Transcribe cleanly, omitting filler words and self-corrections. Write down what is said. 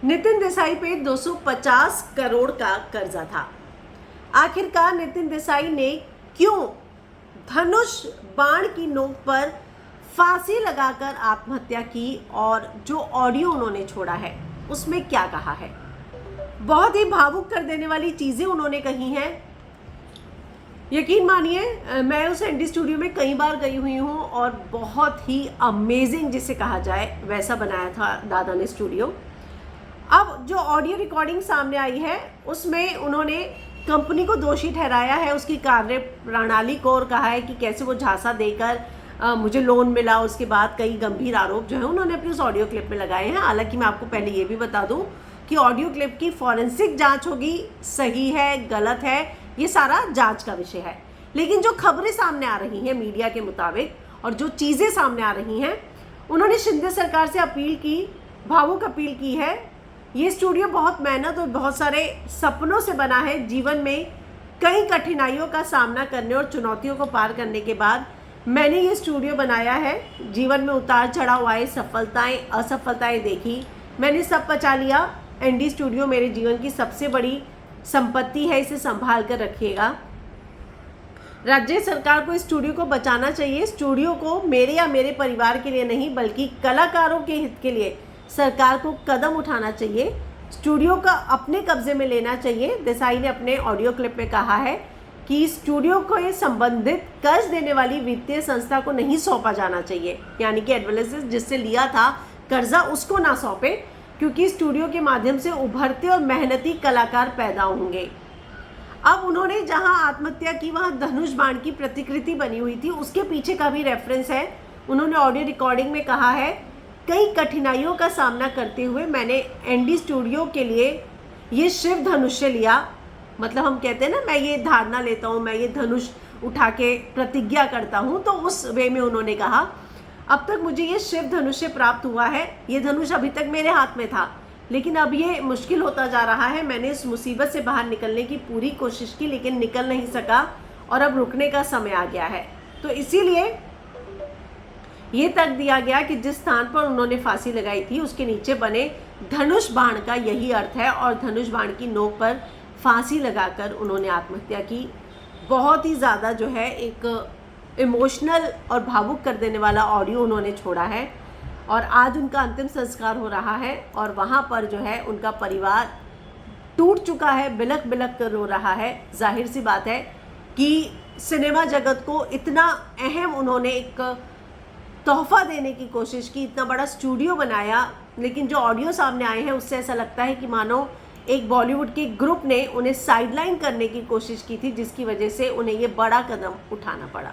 नितिन देसाई पे 250 करोड़ का कर्जा था। आखिरकार नितिन देसाई ने क्यों धनुष बाण की नोक पर फांसी लगाकर आत्महत्या की, और जो ऑडियो उन्होंने छोड़ा है उसमें क्या कहा है। बहुत ही भावुक कर देने वाली चीज़ें उन्होंने कही हैं। यकीन मानिए, मैं उस एनडी स्टूडियो में कई बार गई हुई हूँ और बहुत ही अमेजिंग जिसे कहा जाए वैसा बनाया था दादा ने स्टूडियो। अब जो ऑडियो रिकॉर्डिंग सामने आई है उसमें उन्होंने कंपनी को दोषी ठहराया है, उसकी कार्य प्रणाली को, और कहा है कि कैसे वो झांसा देकर मुझे लोन मिला। उसके बाद कई गंभीर आरोप जो है उन्होंने अपनी उस ऑडियो क्लिप में लगाए हैं। हालांकि मैं आपको पहले ये भी बता दूं कि ऑडियो क्लिप की फॉरेंसिक जांच होगी, सही है गलत है ये सारा जांच का विषय है। लेकिन जो खबरें सामने आ रही हैं मीडिया के मुताबिक और जो चीज़ें सामने आ रही हैं, उन्होंने शिंदे सरकार से अपील की, भावुक अपील की है। ये स्टूडियो बहुत मेहनत और बहुत सारे सपनों से बना है। जीवन में कई कठिनाइयों का सामना करने और चुनौतियों को पार करने के बाद मैंने ये स्टूडियो बनाया है। जीवन में उतार चढ़ाव आए, सफलताएं असफलताएं देखी, मैंने सब पचा लिया। एनडी स्टूडियो मेरे जीवन की सबसे बड़ी संपत्ति है, इसे संभाल कर रखिएगा। राज्य सरकार को इस स्टूडियो को बचाना चाहिए। स्टूडियो को मेरे या मेरे परिवार के लिए नहीं बल्कि कलाकारों के हित के लिए सरकार को कदम उठाना चाहिए। स्टूडियो का अपने कब्जे में लेना चाहिए। देसाई ने अपने ऑडियो क्लिप में कहा है कि स्टूडियो को ये संबंधित कर्ज देने वाली वित्तीय संस्था को नहीं सौंपा जाना चाहिए, यानी कि एडवर्टाइज जिससे लिया था कर्जा उसको ना सौंपे, क्योंकि स्टूडियो के माध्यम से उभरते और मेहनती कलाकार पैदा होंगे। अब उन्होंने जहां आत्महत्या की वहां धनुष बाण की प्रतिकृति बनी हुई थी, उसके पीछे का भी रेफरेंस है। उन्होंने ऑडियो रिकॉर्डिंग में कहा है, कई कठिनाइयों का सामना करते हुए मैंने एनडी स्टूडियो के लिए ये शिव धनुष्य लिया। मतलब हम कहते हैं ना, मैं ये धारणा लेता हूँ, मैं ये धनुष उठा के प्रतिज्ञा करता हूँ, तो उस वे में उन्होंने कहा अब तक मुझे ये शिव धनुष्य प्राप्त हुआ है। ये धनुष अभी तक मेरे हाथ में था, लेकिन अब ये मुश्किल होता जा रहा है। मैंने इस मुसीबत से बाहर निकलने की पूरी कोशिश की, लेकिन निकल नहीं सका और अब रुकने का समय आ गया है। तो इसीलिए ये तर्क दिया गया कि जिस स्थान पर उन्होंने फांसी लगाई थी उसके नीचे बने धनुष बाण का यही अर्थ है, और धनुष बाण की नोक पर फांसी लगाकर उन्होंने आत्महत्या की। बहुत ही ज़्यादा जो है एक इमोशनल और भावुक कर देने वाला ऑडियो उन्होंने छोड़ा है, और आज उनका अंतिम संस्कार हो रहा है और वहाँ पर जो है उनका परिवार टूट चुका है, बिलख बिलख कर रो रहा है। जाहिर सी बात है कि सिनेमा जगत को इतना अहम उन्होंने एक तोहफा देने की कोशिश की, इतना बड़ा स्टूडियो बनाया, लेकिन जो ऑडियो सामने आए हैं उससे ऐसा लगता है कि मानो एक बॉलीवुड के ग्रुप ने उन्हें साइडलाइन करने की कोशिश की थी, जिसकी वजह से उन्हें ये बड़ा कदम उठाना पड़ा।